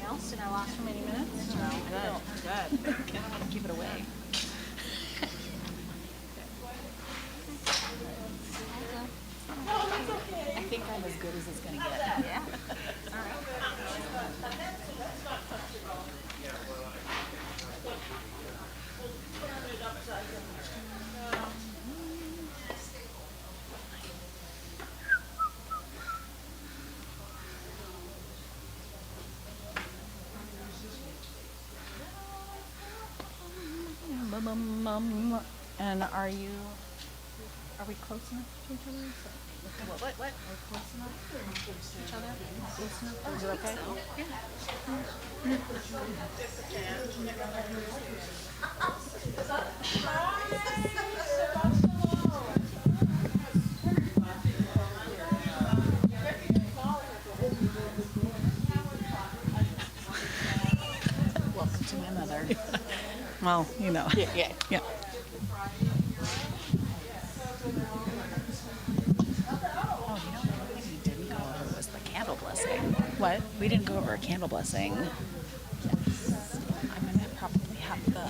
else in our last remaining minutes? No, good. I don't want to give it away. I think I'm as good as it's going to get. Yeah. All right. And are we close enough to each other? What? Are we close enough to each other? Close enough? Is it okay? Welcome to my mother. Well, you know. Yeah. Yeah. Oh, you know what we didn't go over was the candle blessing. What? We didn't go over a candle blessing. Yes. I'm gonna probably have the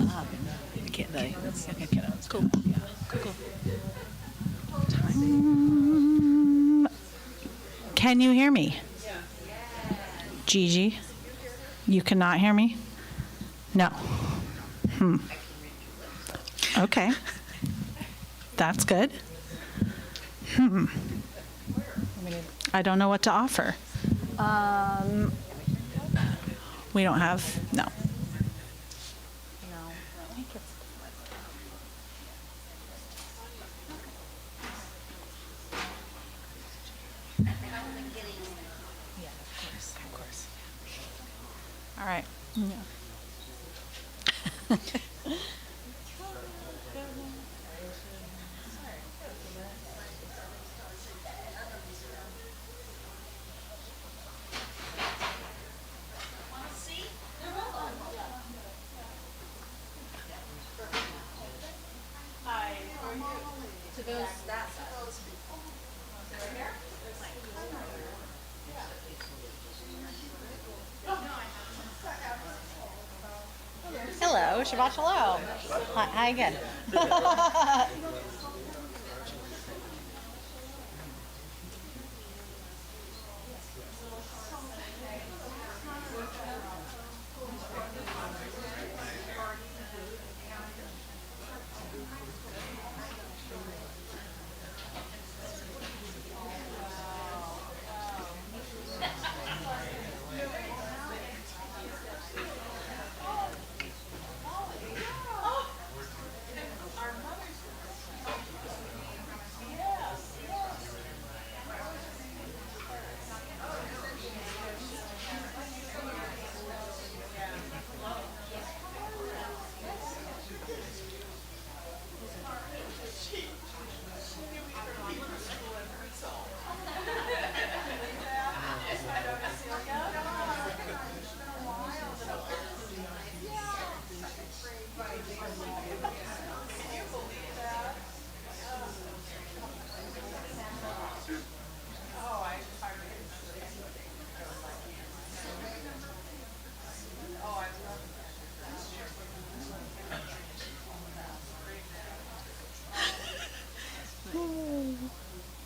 Okay, kiddo. cool. Yeah. Cool. Can you hear me? Gigi? You cannot hear me? No. Okay. That's good. I don't know what to offer. We don't have, no. No. I think it's yeah, of course. All right. Hello, Shabbat Shalom. Hi again.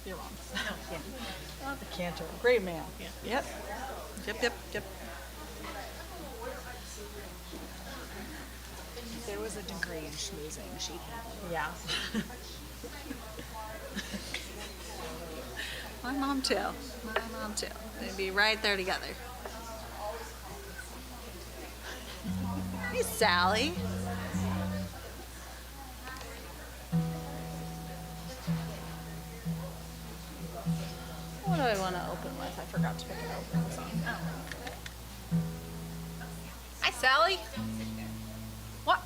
Your mom. The cantor. Great man. Yep. Yep. There was a degree in schmoozing. She Yeah. My mom too. They'd be right there together. Hey, Sally. What do I want to open with? I forgot to pick it open. Hi, Sally. What?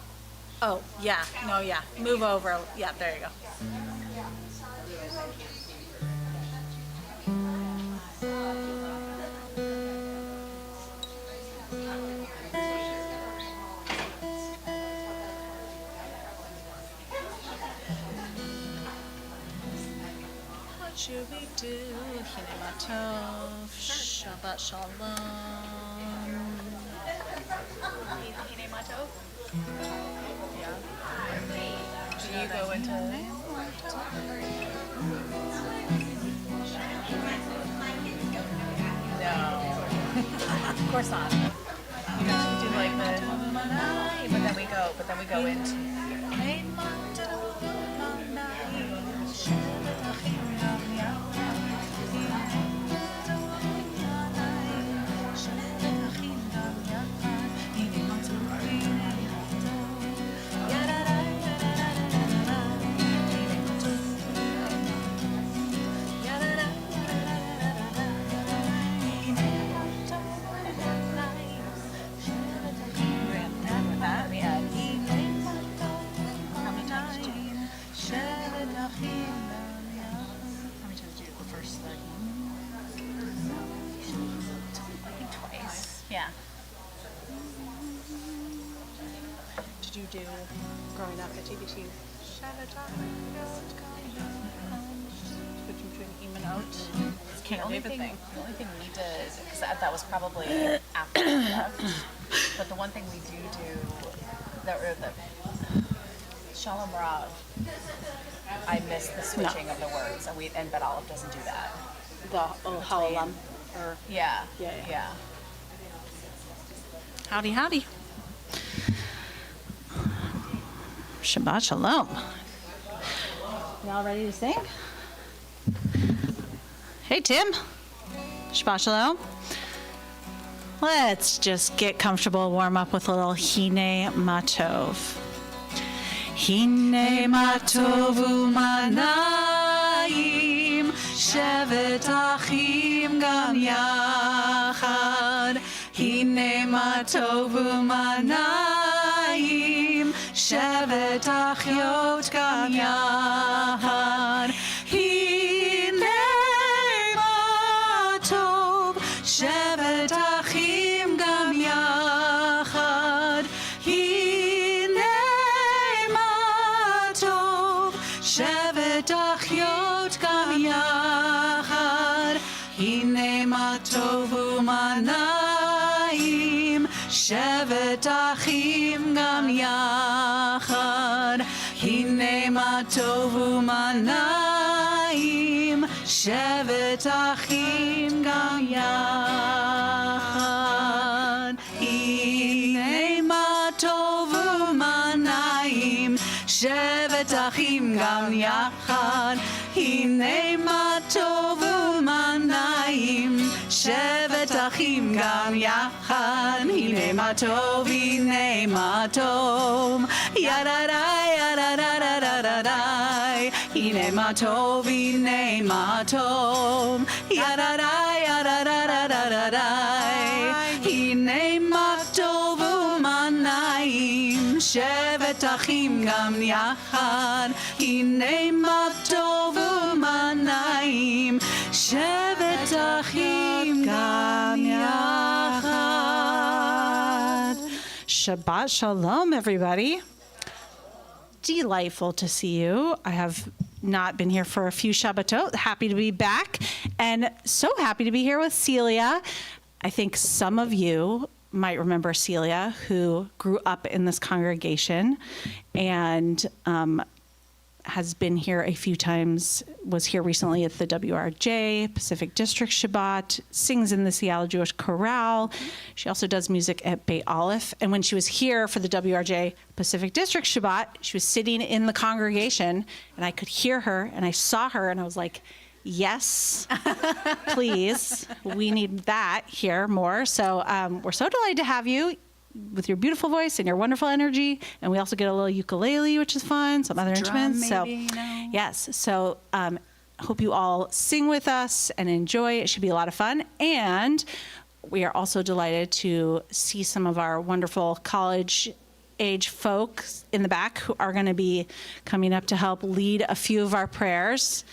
Oh, yeah. No, yeah. Move over. Yeah, there you go. What should we do? Hine Matov, Shabbat Shalom. Do you go into? No, of course not. You know, we do like the, but then we go into. Yeah. Did you do growing up at TBT? The only thing we did, because that was probably after we left, but the one thing we do the Shalom Rav, I miss the switching of the words, and Bet Aleph doesn't do that. The Ha'olam. Or Yeah. Yeah. Howdy, howdy. Shabbat shalom. Y'all ready to sing? Hey, Tim. Shabbat shalom. Let's just get comfortable, warm up with a little Hine Matov. Hine Matov u'manayim, shevet achim gam yachad. Hine Matov u'manayim, shevet achiot gam yachad. Shevet achim gam yachad, hine ma tov. Shevet achiot gam yachad, hine ma tov u'manayim. Shevet achim gam yachad, hine ma tov u'manayim. Shevet achim gam yachad, hine ma tov u'manayim. Shevet achim gam yachad, hine ma tov u'manayim. Shevet achim gam yachad, hine ma tov, hine ma tov. Yadadai, yadadadadadadai. Hine ma tov, hine ma tov. Yadadai, yadadadadadadai. Hine ma tov u'manayim. Shevet achim gam yachad. Hine ma tov u'manayim. Shevet achim gam yachad. Shabbat shalom, everybody. Delightful to see you. I have not been here for a few Shabbatot. Happy to be back, and so happy to be here with Celia. I think some of you might remember Celia, who grew up in this congregation and has been here a few times, was here recently at the WRJ, Pacific District Shabbat, sings in the Seattle Jewish Chorale. She also does music at Beit Aleph. And when she was here for the WRJ Pacific District Shabbat, she was sitting in the congregation, and I could hear her, and I saw her, and I was like, yes, please. We need that here more. So we're so delighted to have you with your beautiful voice and your wonderful energy. And we also get a little ukulele, which is fun, some other instruments. Maybe, so yes. So hope you all sing with us and enjoy. It should be a lot of fun. And we are also delighted to see some of our wonderful college age folks in the back who are going to be coming up to help lead a few of our prayers.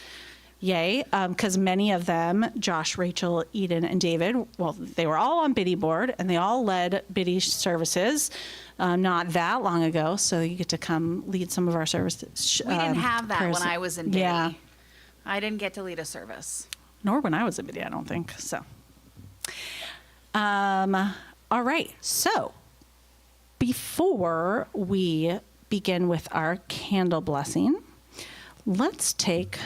Yay, because many of them, Josh, Rachel, Eden, and David, well, they were all on Biddy board, and they all led Biddy services not that long ago, so you get to come lead some of our services. We didn't have that prayers. when I was in Biddy. Yeah. I didn't get to lead a service. Nor when I was in Biddy, I don't think, so. All right, so Before we begin with our candle blessing, let's take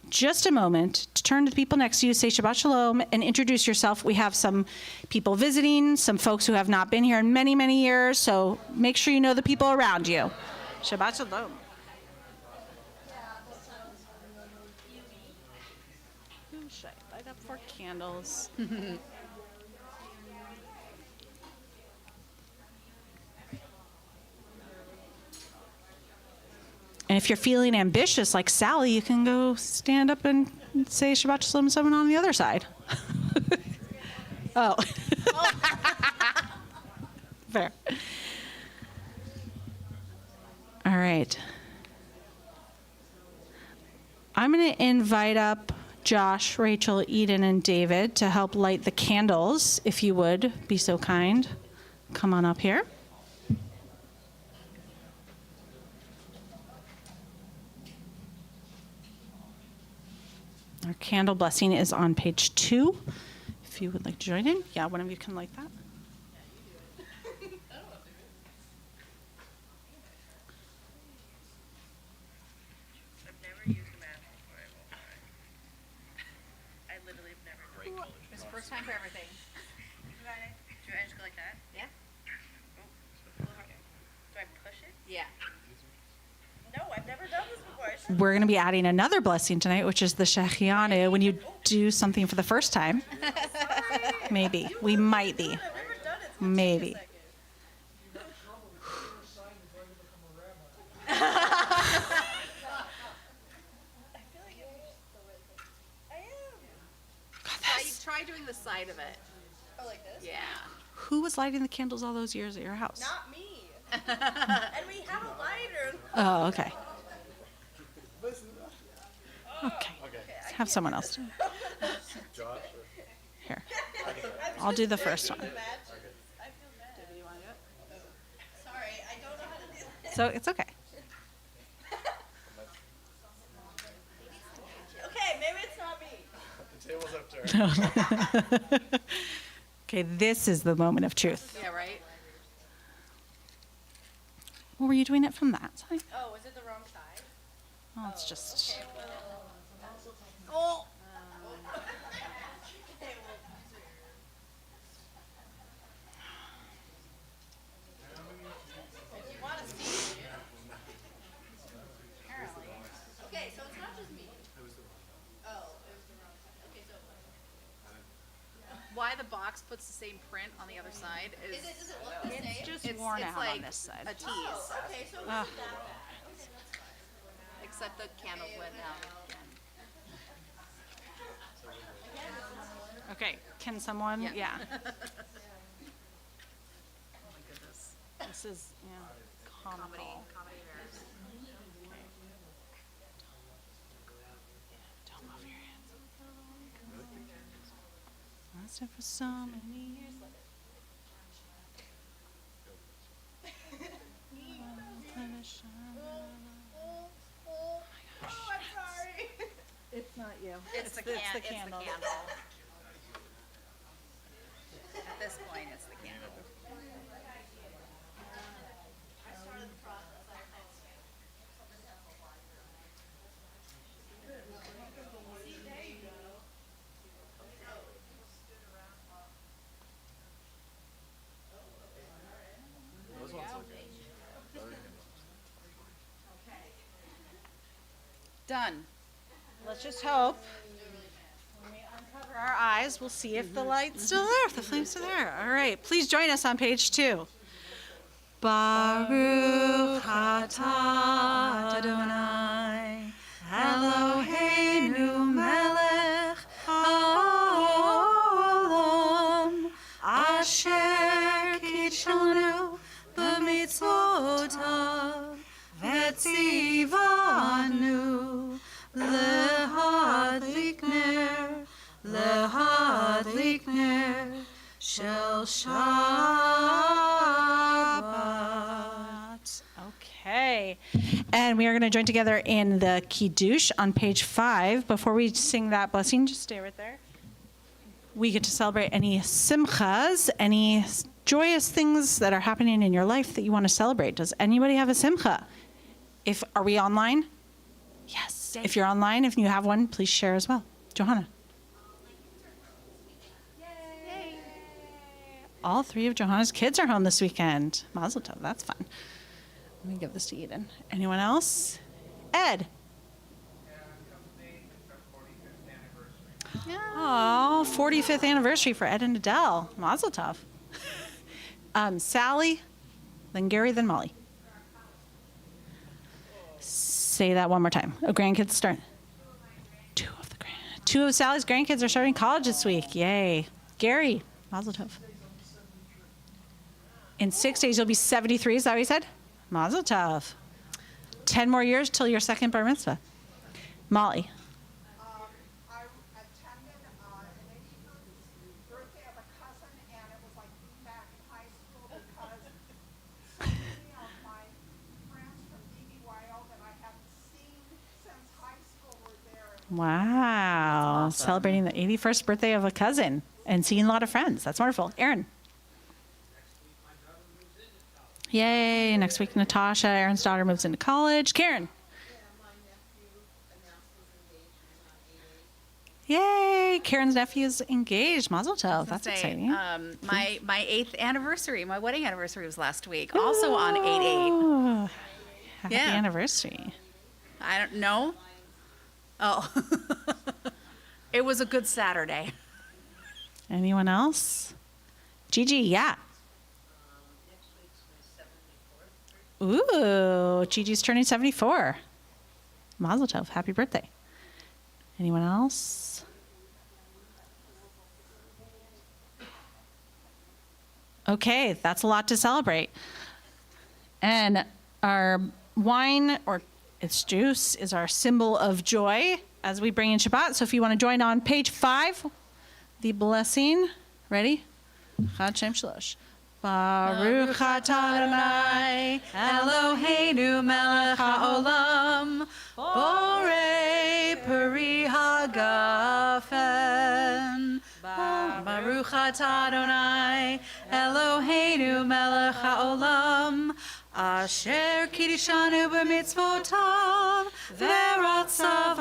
just a moment to turn to the people next to you, say Shabbat Shalom, and introduce yourself. We have some people visiting, some folks who have not been here in many, many years, so make sure you know the people around you. Shabbat Shalom. Who should I light up for candles? And if you're feeling ambitious like Sally, you can go stand up and say Shabbat Shalom to someone on the other side. Oh. Fair. All right. I'm going to invite up Josh, Rachel, Eden, and David to help light the candles, if you would be so kind. Come on up here. Our candle blessing is on page 2. If you would like to join in. Yeah, one of you can light that. I've never used a mask before. I won't lie. I literally have never done it. It's first time for everything. Do I just go like that? Yeah? Oh, okay. Do I push it? Yeah. No, I've never done this before. I should. We're going to be adding another blessing tonight, which is the Shechianu, when you do something for the first time. Maybe. We might be. I've never done it. So Maybe. take a second. I feel like I am. Try doing the side of it. Oh, like this? Yeah. Who was lighting the candles all those years at your house? Not me. And we have a lighter. Oh, okay. Okay. Let's have someone else do it. Here. I'll do the first one. I feel bad. Do you want to do it? Sorry, I don't know how to do this. So it's okay. Okay, maybe it's not me. Okay, this is the moment of truth. Yeah, right? Well, were you doing it from that side? Oh, is it the wrong side? Well, it's just. Oh. Okay, so it's not just me. Oh, it was the wrong side. Okay, so Why the box puts the same print on the other side is does it look the same? Just worn out like on this side. a tease, Okay, so it wasn't that bad. except the candles went out again. Okay, can someone? Yeah. Yeah. Oh my goodness. This is, yeah, comical. Comedy errors. Don't move your hands. Lasted for so many years. Oh, I'm sorry. It's not you. It's the candle. At this point, it's the candle. Done. Let's just hope. When we uncover our eyes, we'll see if the light's still there, if the flame's still there. All right, please join us on page 2. Baruch atah Adonai Eloheinu melech haolam asher kitshanu b'mitzvotav v'tzivanu lehadlik ner shel Shabbat. Okay. And we are going to join together in the Kiddush on page 5. Before we sing that blessing, just stay right there. We get to celebrate any simchas, any joyous things that are happening in your life that you want to celebrate. Does anybody have a simcha? Are we online? Yes. If you're online, if you have one, please share as well. Johanna. All 3 of Johanna's kids are home this weekend. Mazel tov. That's fun. Let me give this to Eden. Anyone else? Ed. Oh, 45th anniversary for Ed and Adele. Mazel tov. Sally, then Gary, then Molly. Say that one more time. Oh, grandkids start. 2 of Sally's grandkids are starting college this week. Yay. Gary, mazel tov. In 6 days, you'll be 73. Is that what you said? Mazel tov. 10 more years till your second bar mitzvah. Molly. I attended an 81st birthday of a cousin, and it was like being back in high school because so many of my friends from BBYO that I haven't seen since high school were there. Wow. Celebrating the 81st birthday of a cousin and seeing a lot of friends. That's wonderful. Aaron. Yay. Next week, Natasha, Aaron's daughter, moves into college. Karen. Yay. Karen's nephew's engaged. Mazel tov. That's exciting. My 8th anniversary, my wedding anniversary was last week, also on 8/8. Oh, happy Yeah. anniversary. I don't know. Oh, it was a good Saturday. Anyone else? Gigi, yeah. Ooh, Gigi's turning 74. Mazel tov. Happy birthday. Anyone else? Okay, that's a lot to celebrate. And our wine, or its juice, is our symbol of joy as we bring in Shabbat. So if you want to join on page 5, the blessing. Ready? Chad Shem Shalosh. Baruch atah Adonai Eloheinu melech haolam borei peri hagafen. Baruch atah Adonai Eloheinu melech haolam asher kiddushanu b'mitzvotav v'ratzavanu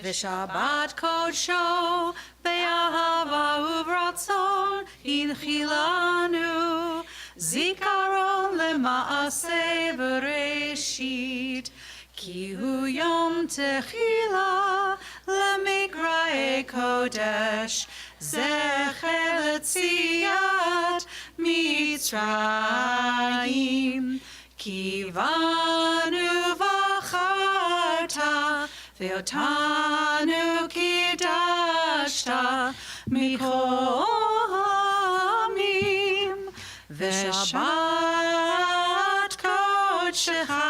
v'shabbat kodsho be'ahava uvratzon hinchilanu zikaron lema'aseh bereshit ki hu yom techila lemikrae kodesh zecher l'tziat mitzrayim kivanu v'charta ve'otanu kidashta mikol hamim v'shabbat kodshecha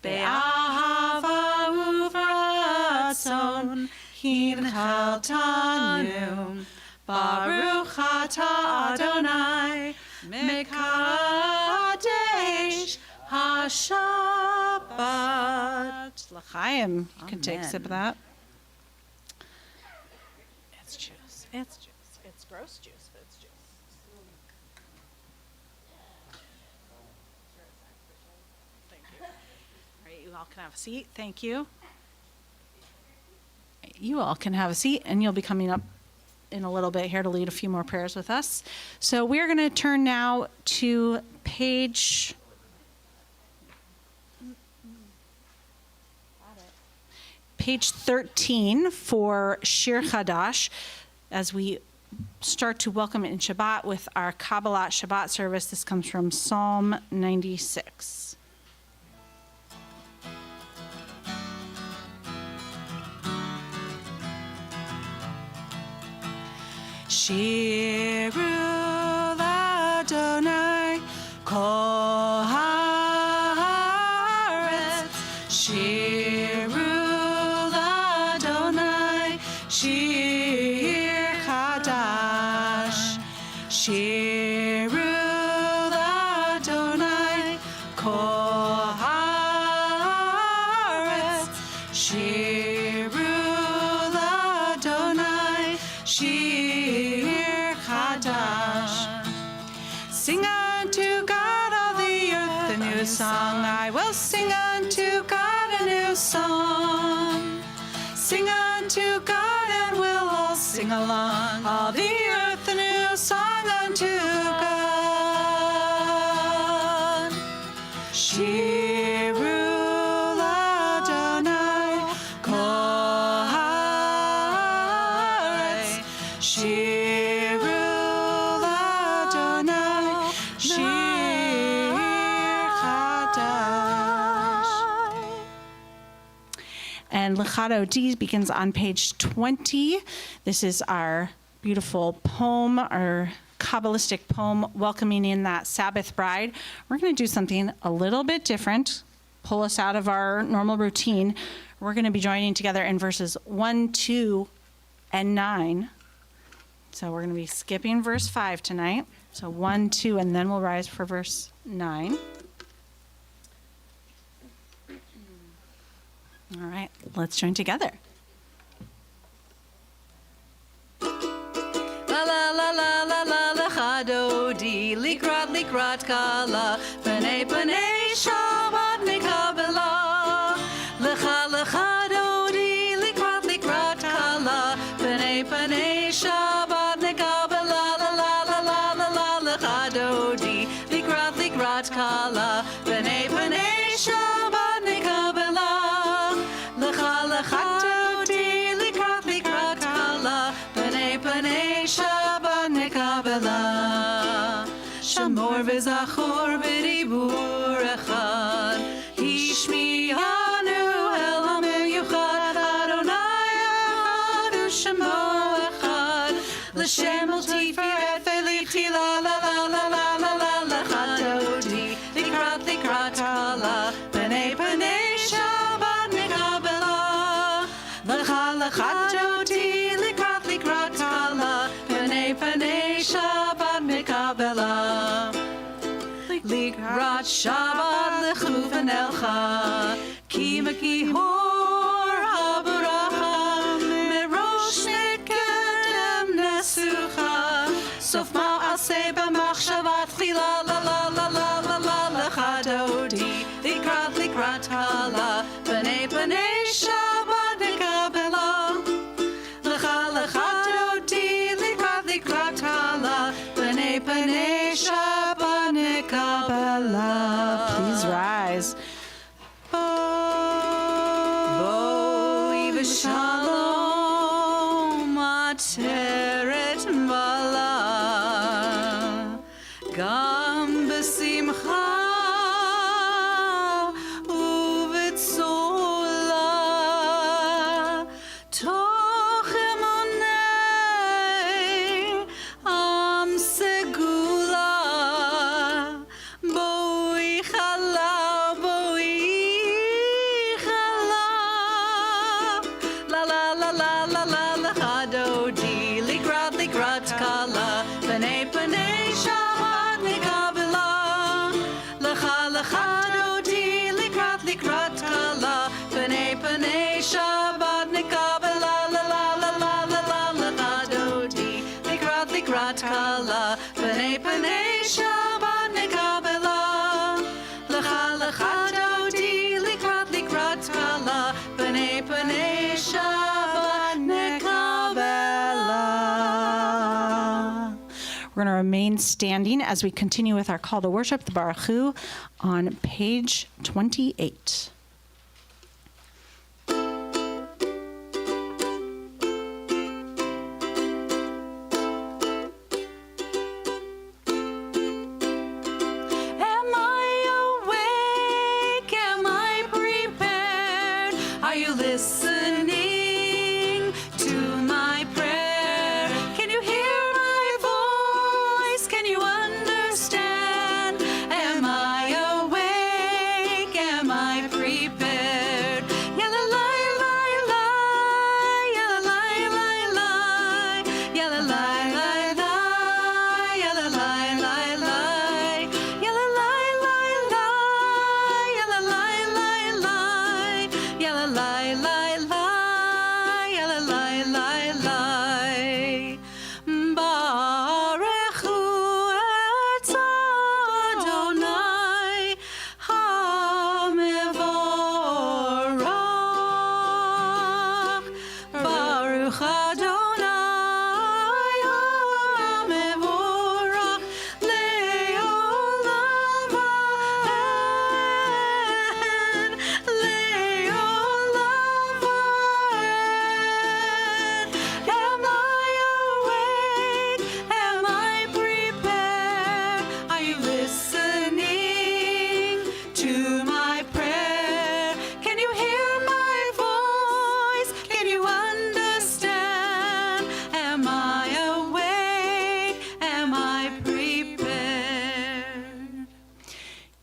be'ahava uvratzon hinchaltanu Baruch atah Adonai mekadesh haShabbat. L'chaim. You can take a sip of that. It's juice. It's juice. It's gross juice, but it's juice. Thank you. All right, you all can have a seat. Thank you. You all can have a seat, and you'll be coming up in a little bit here to lead a few more prayers with us. So we're going to turn now to page 13 for Shir Chadash, as we start to welcome in Shabbat with our Kabbalat Shabbat service. This comes from Psalm 96. Shiru l'Adonai kol haaretz. Shiru l'Adonai shir chadash. Shiru l'Adonai kol haaretz. Shiru l'Adonai shir chadash. Sing unto God, all the earth, a new song. I will sing unto God a new song. Sing unto God, and we'll all sing along. All the earth, a new song unto God. Shiru l'Adonai kol haaretz. Shiru l'Adonai shir chadash. And Lechato D begins on page 20. This is our beautiful poem, our Kabbalistic poem welcoming in that Sabbath bride. We're going to do something a little bit different, pull us out of our normal routine. We're going to be joining together in verses 1, 2, and 9. So we're going to be skipping verse 5 tonight. So 1, 2, and then we'll rise for verse 9. All right, let's join together. La la la la la la lechado di likrat kala b'nei Shabbat mekabela lecha lechado di likrat kala b'nei Shabbat mekabela la la la la la la lechado di likrat kala b'nei Shabbat mekabela lecha lechado di likrat kala b'nei Shabbat nekabela Shamor v'zachor b'dibur echad Hishmi'anu el ha'meyuchad Adonai echad u'shemo echad L'shem el tiferet ve'liti la la la la la la la L'chadodi likrat kala b'nei Shabbat nekabela L'chadodi likrat kala b'nei Shabbat mekabela Likrat Shabbat lechuven elcha Ki hor haburacha Merosh nekedem nesucha Sof ma'aseh b'machshavat chila la la la la la la L'chadodi likrat kala b'nei Shabbat mekabela L'chadodi likrat kala b'nei Shabbat nekabela. Please rise. Boi v'shalom ateret bala Gam b'simcha u'v'tzola Toch emonei am segula Boi chala La la la la la la la chadodi likrat kala b'nei Shabbat nekabela L'chadodi likrat kala b'nei Shabbat nekabela la la la la la la l'chadodi likrat kala b'nei Shabbat nekabela L'chadodi likrat kala b'nei Shabbat nekabela. We're going to remain standing as we continue with our call to worship, the Baruch Hu, on page 28. Am I awake? Am I prepared? Are you listening to my prayer? Can you hear my voice? Can you understand? Am I awake? Am I prepared? Yalla lai lai lai, yalla lai lai lai, yalla lai lai lai, yalla lai lai lai, yalla lai lai lai, yalla lai lai lai, yalla lai lai lai, yalla lai lai lai. Baruch Hu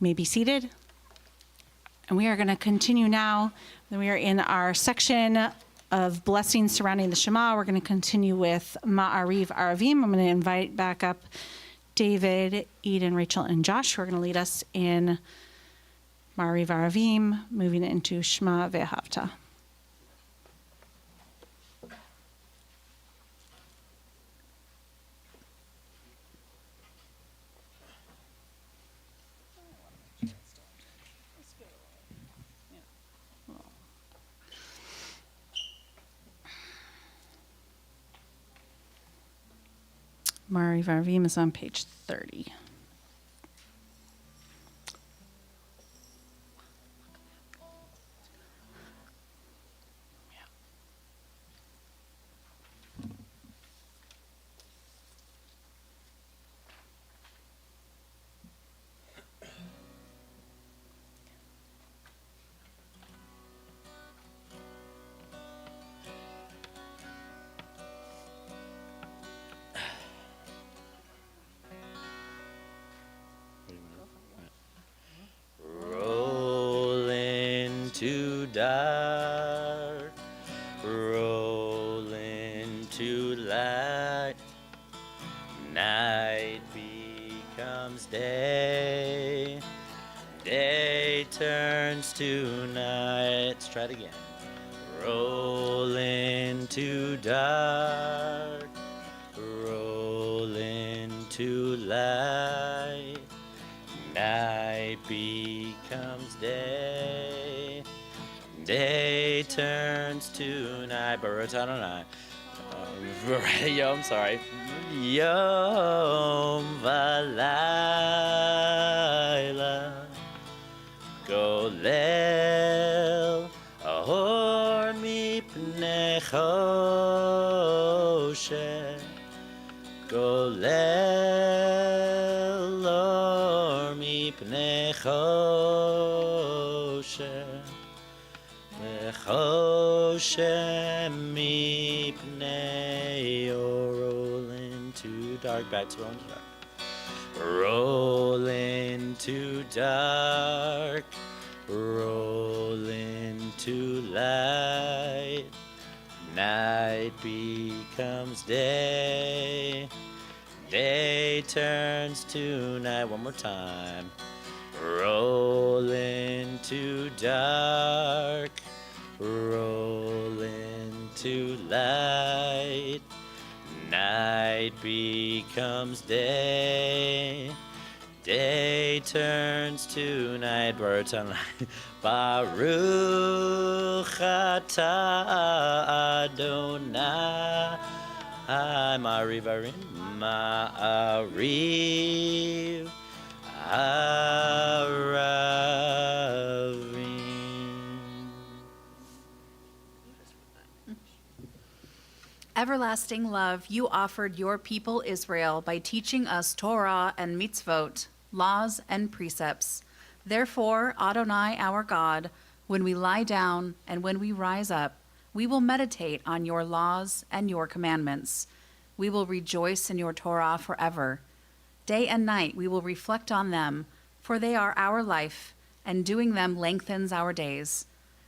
may be seated. And we are going to continue now. We are in our section of blessings surrounding the Shema. We're going to continue with Ma'ariv Aravim. I'm going to invite back up David, Eden, Rachel, and Josh, who are going to lead us in Ma'ariv Aravim, moving into Shema Ve'ahavta. Ma'ariv Aravim is on page 30. Roll into dark, roll into light. Night becomes day, day turns to night. Let's try it again. Roll into dark, roll into light. Night becomes day, day turns to night. Baruch Adonai. I'm sorry. Yom v'layla golel ahor mipnei choshech golel or mipnei choshech v'choshech mipnei or roll into dark. Back to roll into dark. Roll into dark, roll into light. Night becomes day, day turns to night. One more time. Roll into dark, roll into light. Night becomes day, day turns to night. Baruch atah Adonai. Ma'ariv Aravim, Ma'ariv Aravim. Everlasting love, you offered your people Israel by teaching us Torah and mitzvot, laws and precepts. Therefore, Adonai our God, when we lie down and when we rise up, we will meditate on your laws and your commandments. We will rejoice in your Torah forever. Day and night we will reflect on them, for they are our life, and doing them lengthens our days.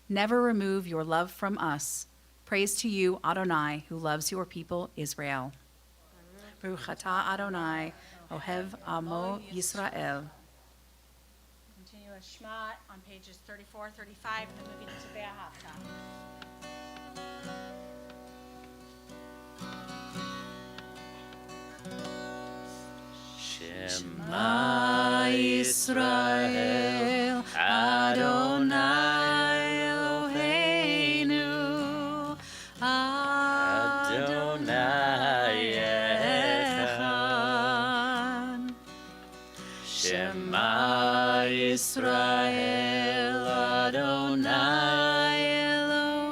Never remove your love from us. Praise to you, Adonai, who loves your people, Israel. Baruch atah Adonai, Ohev Amo Yisrael. Continue with Shema on pages 34, 35, then moving into Ve'ahavta. Shema Yisrael, Adonai Eloheinu, Adonai Echad. Shema Yisrael, Adonai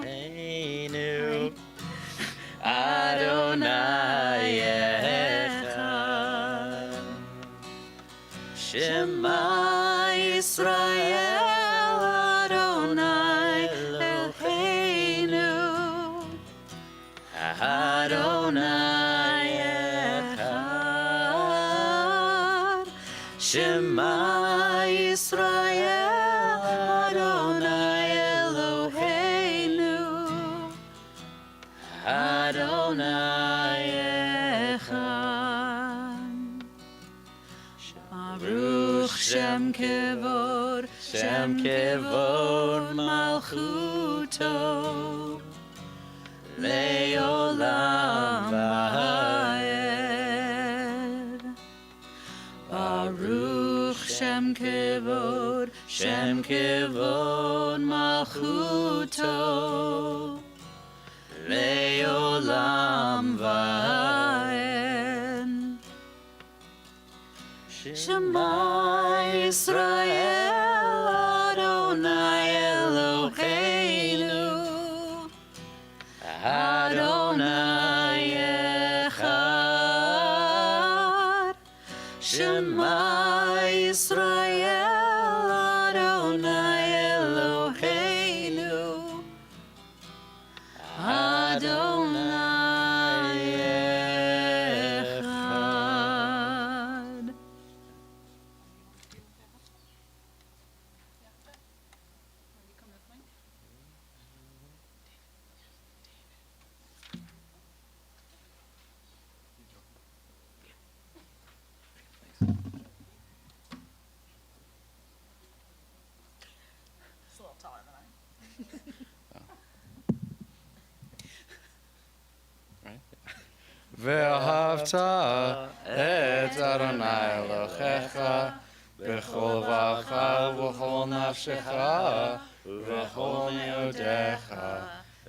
Eloheinu, Adonai Echad. Shema Yisrael, Adonai Eloheinu, Adonai Echad. Shema Yisrael, Adonai Eloheinu, Adonai Echad. Baruch Shem Kevod, Shem Kevod Malchuto, Leolam Va'ed. Baruch Shem Kevod, Shem Kevod Malchuto, Leolam Va'ed. Shema Yisrael, Adonai Eloheinu, Adonai Echad. Shema Yisrael, Adonai Eloheinu, Adonai Echad. ואהבת את אדוני אלוהיך בכל לבבך ובכל נפשך ובכל מאודיך,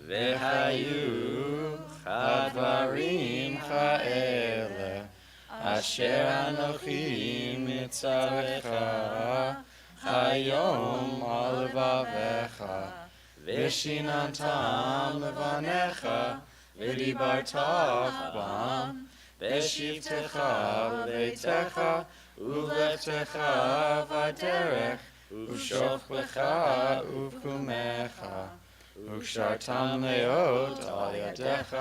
והיו הדברים כאלה אשר אנוכי מצווך היום על לבביך, ושיננתם לבניך ודיברת בם בשבתך בביתך ובלכתך בדרך ובשוכבך ובקומך, וקשרתם מאוד על ידיך,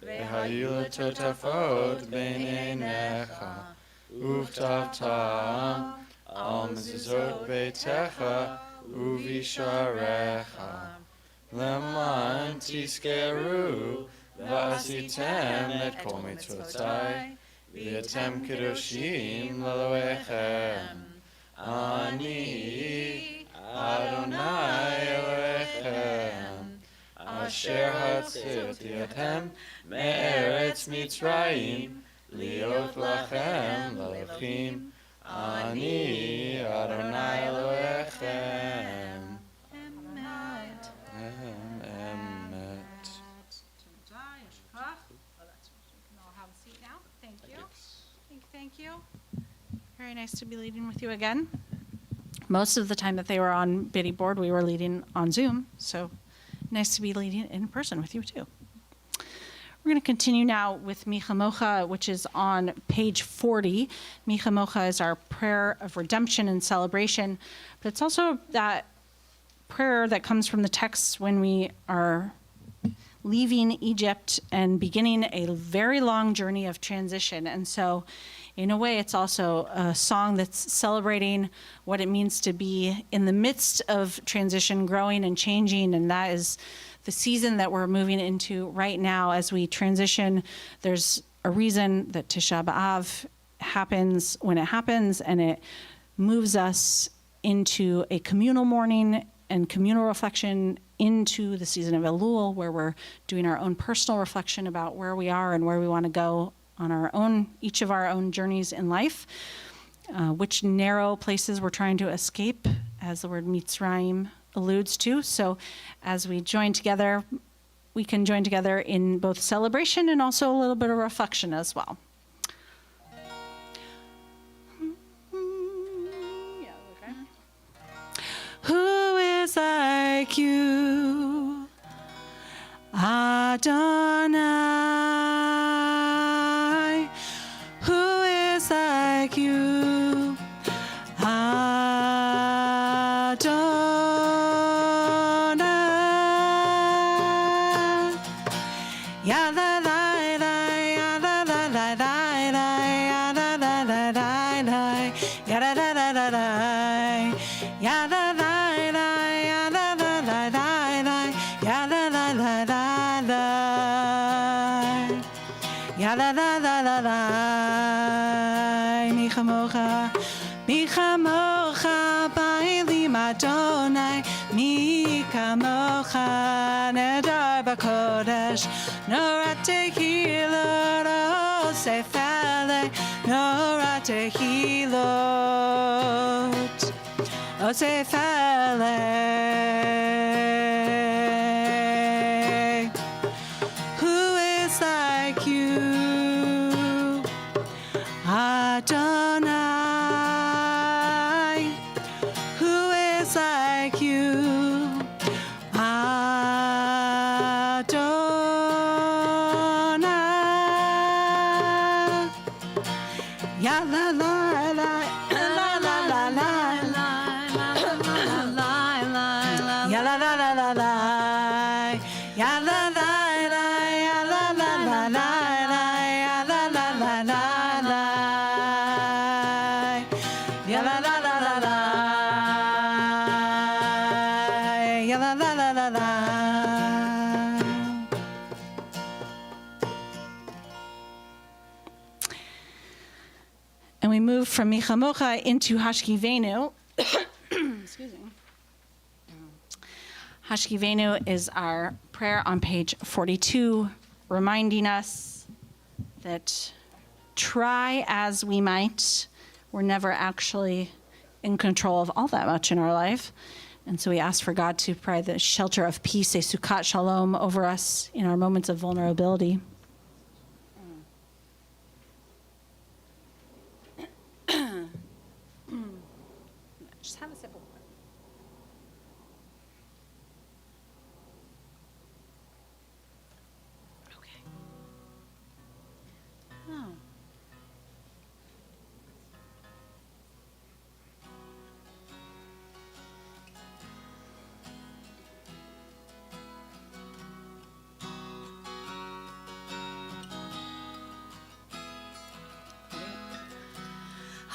והיו לטוטפות בין עיניך, וכתבתם על מזוזות ביתך ובשעריך, למען תזכרו ועשיתם את כל מצוותיי, והייתם קדושים לאלוהיכם. אני אדוני אלוהיכם, אשר הוצאתי אתכם מארץ מצרים, להיות לכם לאלוהים. אני אדוני אלוהיכם. אמת. Thank you. Very nice to be leading with you again. Most of the time that they were on Biddy board, we were leading on Zoom. So nice to be leading in person with you too. We're going to continue now with Micha Mocha, which is on page 40. Micha Mocha is our prayer of redemption and celebration, but it's also that prayer that comes from the text when we are leaving Egypt and beginning a very long journey of transition. And so in a way, it's also a song that's celebrating what it means to be in the midst of transition, growing and changing. And that is the season that we're moving into right now as we transition. There's a reason that Tisha B'Av happens when it happens, and it moves us into a communal mourning and communal reflection into the season of Elul, where we're doing our own personal reflection about where we are and where we want to go on our own, each of our own journeys in life, which narrow places we're trying to escape, as the word Mitzrayim alludes to. So as we join together, we can join together in both celebration and also a little bit of reflection as well. Who is like you, Adonai? Who is like you, Adonai? Ya da da da, ya da da da da, ya da da da da. yada da da da da, yada da da, yada da da da da, yada da da da da, yada da da da da. Mi chamocha ba'elim Adonai, mi kamocha nedar b'kodesh, norat tehilot osefale, norat tehilot osefale. Who is like you, Adonai? Who is like you, Adonai? Ya la la la la la la la la, ya la la la la la, ya la la la, ya la la la la la, ya la la la la la, ya la la la la la, ya la la la la la. And we move from Michamocha into Hashkivenu. Excuse me. Hashkivenu is our prayer on page 42, reminding us that try as we might, we're never actually in control of all that much in our life. And so we ask for God to provide the shelter of peace, a sukkot shalom, over us in our moments of vulnerability. Just have a sip of water. Okay. Oh.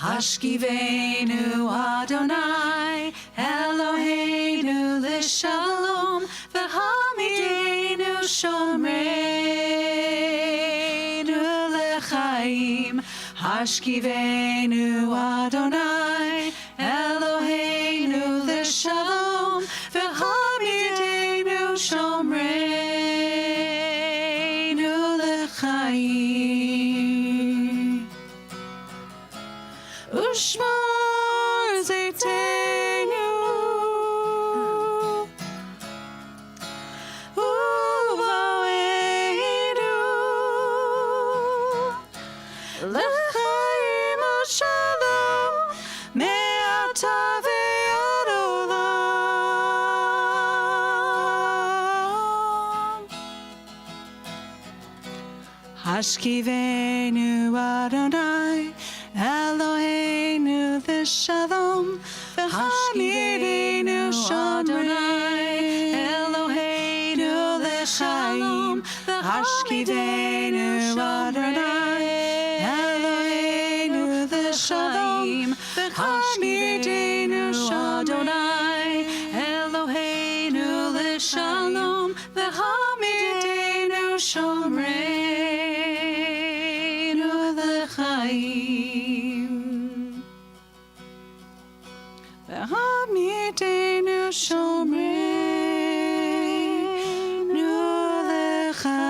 Hashkivenu Adonai, Eloheinu l'shalom, v'hamidenu shomreinu l'chaim. Hashkivenu Adonai, Eloheinu l'shalom, v'hamidenu shomreinu l'chaim. Ushmor zeitenu, uvoeinu, l'chaim u'shalom, me'ata ve'ad olam. Hashkivenu Adonai, Eloheinu l'shalom, v'hamidenu shomrei, Eloheinu l'shalom, v'hashkivenu Adonai, Eloheinu l'shalom, v'hamidenu Adonai, Eloheinu l'shalom, v'hamidenu shomreinu l'chaim. V'hamidenu shomreinu l'chaim.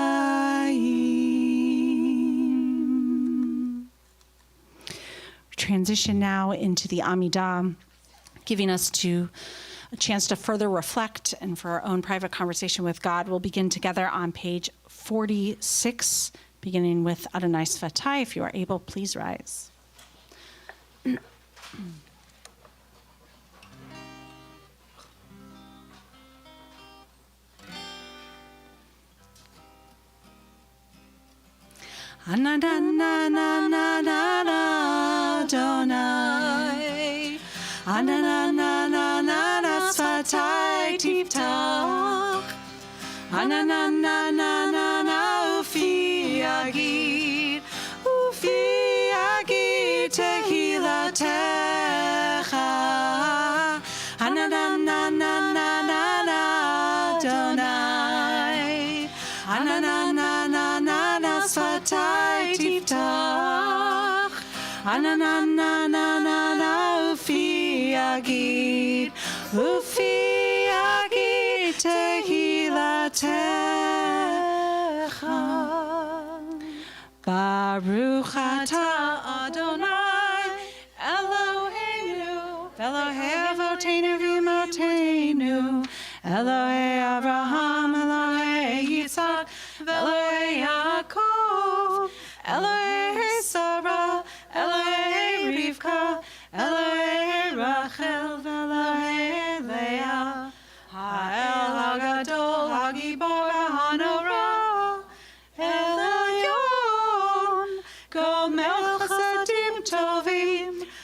Transition now into the Amidah, giving us a chance to further reflect and for our own private conversation with God. We'll begin together on page 46, beginning with Adonai Svatai. If you are able, please rise. Adonai, Ananana Svatai Tiftach, Ananana Ufi Agid Tehi. tfilatecha. Hanananananana Adonai. Hananananana sfatai tiftach. Hananananana ufi agid. Ufi agid tehilatecha. Baruch atah Adonai Eloheinu Elohei Avotenu v'Imotenu Elohei Avraham Elohei Yitzhak Elohei Yaakov Elohei Sarah Elohei Rivka Elohei Rachel Elohei Leah Ha'el HaGadol HaGibor HaNorah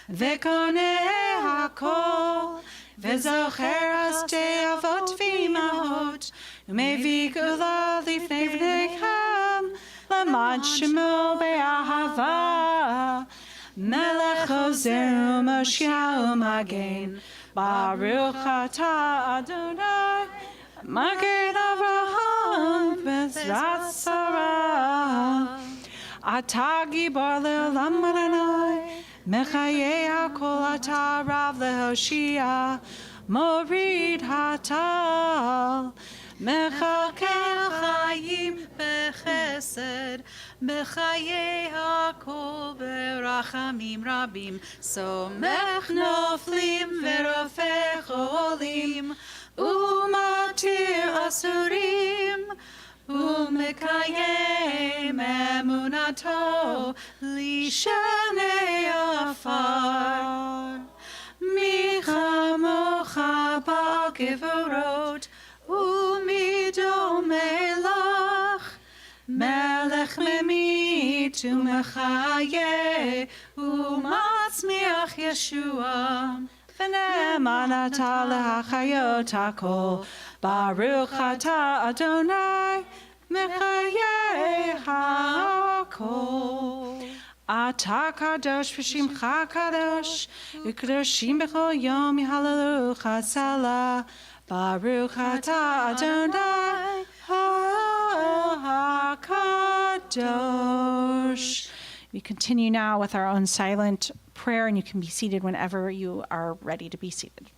Vekonei hakol, vezocher haste avot v'imahot, umevi gula lifnei v'nechem, lamad shemo be'ahava, melech ozer u'moshiach u'magen, baruch atah Adonai, magen Avraham, bezrat Sarah, atah gibor le'olam Adonai, Mechaye hakol atah rav lehoshia, morid hatal, mechalkel chayim bechesed, mechaye hakol berachamim rabim, somech noflim verofech olim, umatir asurim, umekayem emunato lishanei afar. Michamocha bal gevorot umidomelach melech memit umechaye umatzmiach Yeshua. V'ne'eman atah lehachayot hakol. Baruch atah Adonai mechaye hakol. Atah kadosh v'shimcha kadosh, u'kadoshim b'chol yom yihalelu chatzala. Baruch atah Adonai hakadosh. We continue now with our own silent prayer, and you can be seated whenever you are ready to be seated.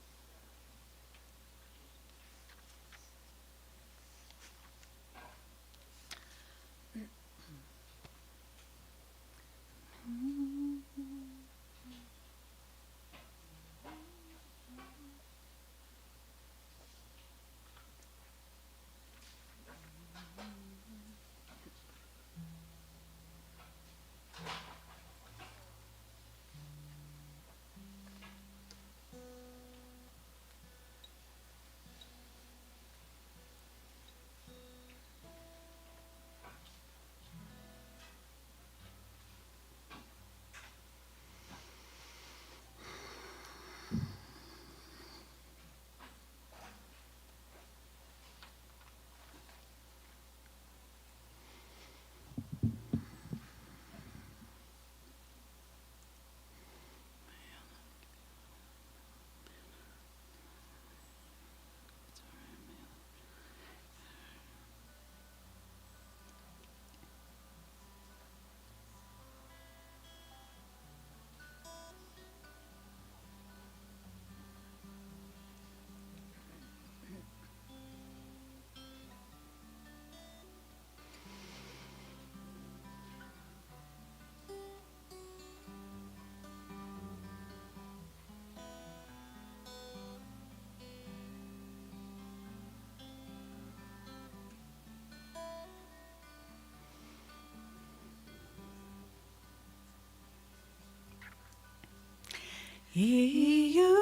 Iyu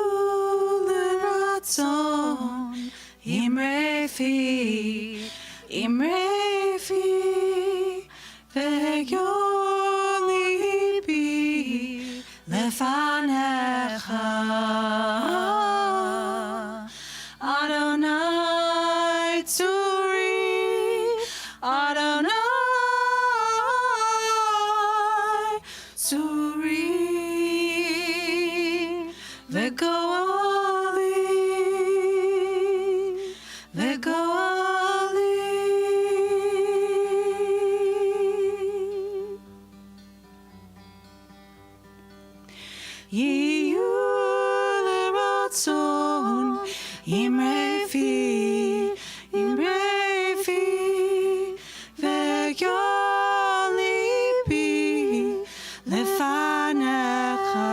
l'ratzon imrefi ve'yor libi lefanecha Adonai tzuri Adonai tzuri Son, imre fi, ve'yoli bi, lefanecha.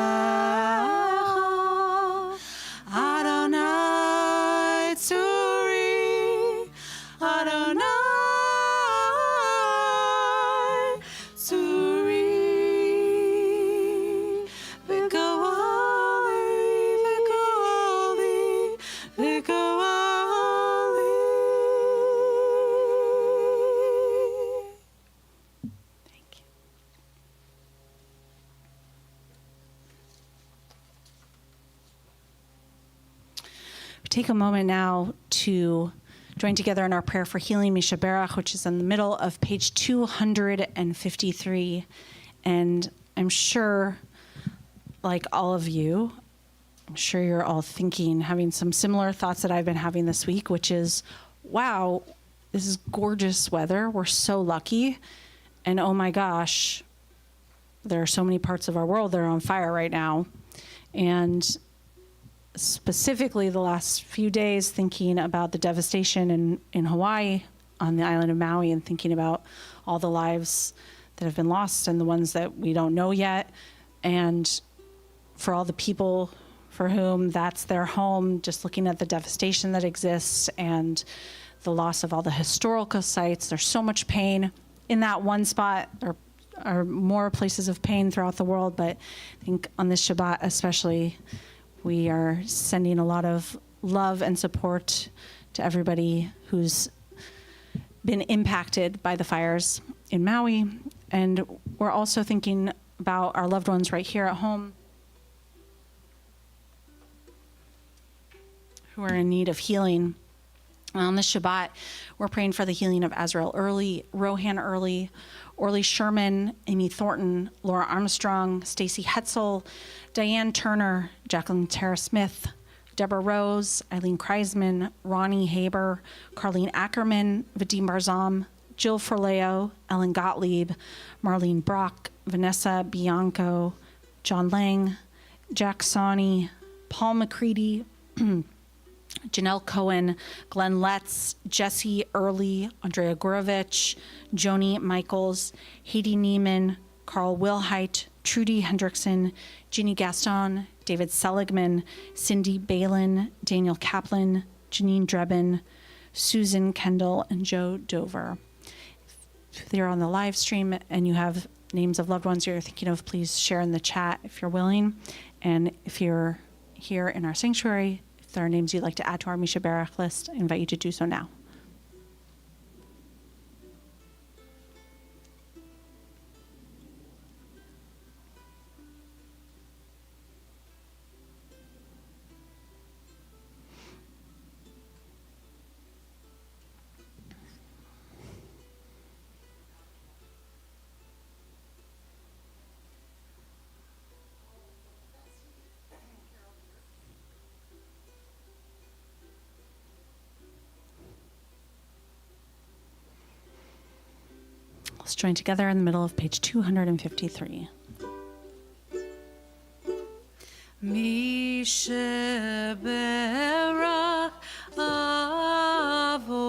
Adonai tzuri, Adonai tzuri, Take a moment now to join together in our prayer for healing, Mishaberach, which is in the middle of page 253. And I'm sure, like all of you, I'm sure you're all thinking, having some similar thoughts that I've been having this week, which is, wow, this is gorgeous weather. We're so lucky. And oh my gosh, there are so many parts of our world that are on fire right now. And specifically the last few days thinking about the devastation in Hawaii on the island of Maui, and thinking about all the lives that have been lost and the ones that we don't know yet. And for all the people for whom that's their home, just looking at the devastation that exists and the loss of all the historical sites. There's so much pain in that one spot. There are more places of pain throughout the world, but I think on this Shabbat especially, we are sending a lot of love and support to everybody who's been impacted by the fires in Maui. And we're also thinking about our loved ones right here at home who are in need of healing. On this Shabbat, we're praying for the healing of Azrael Early, Rohan Early, Orly Sherman, Amy Thornton, Laura Armstrong, Stacy Hetzel, Diane Turner, Jacqueline Tara Smith, Deborah Rose, Eileen Kreisman, Ronnie Haber, Carlene Ackerman, Vadim Barzam, Jill Forleo, Ellen Gottlieb, Marlene Brock, Vanessa Bianco, John Lang, Jack Sawney, Paul McCready, Janelle Cohen, Glenn Letts, Jesse Early, Andrea Gorovich, Joni Michaels, Haiti Neiman, Carl Wilhite, Trudy Hendrickson, Ginny Gaston, David Seligman, Cindy Balin, Daniel Kaplan, Janine Drebin, Susan Kendall, and Joe Dover. If they're on the live stream and you have names of loved ones you're thinking of, please share in the chat if you're willing. And if you're here in our sanctuary, if there are names you'd like to add to our Misha Berach list, I invite you to do so now. Let's join together in the middle of page 253. Misheberach Avoteinu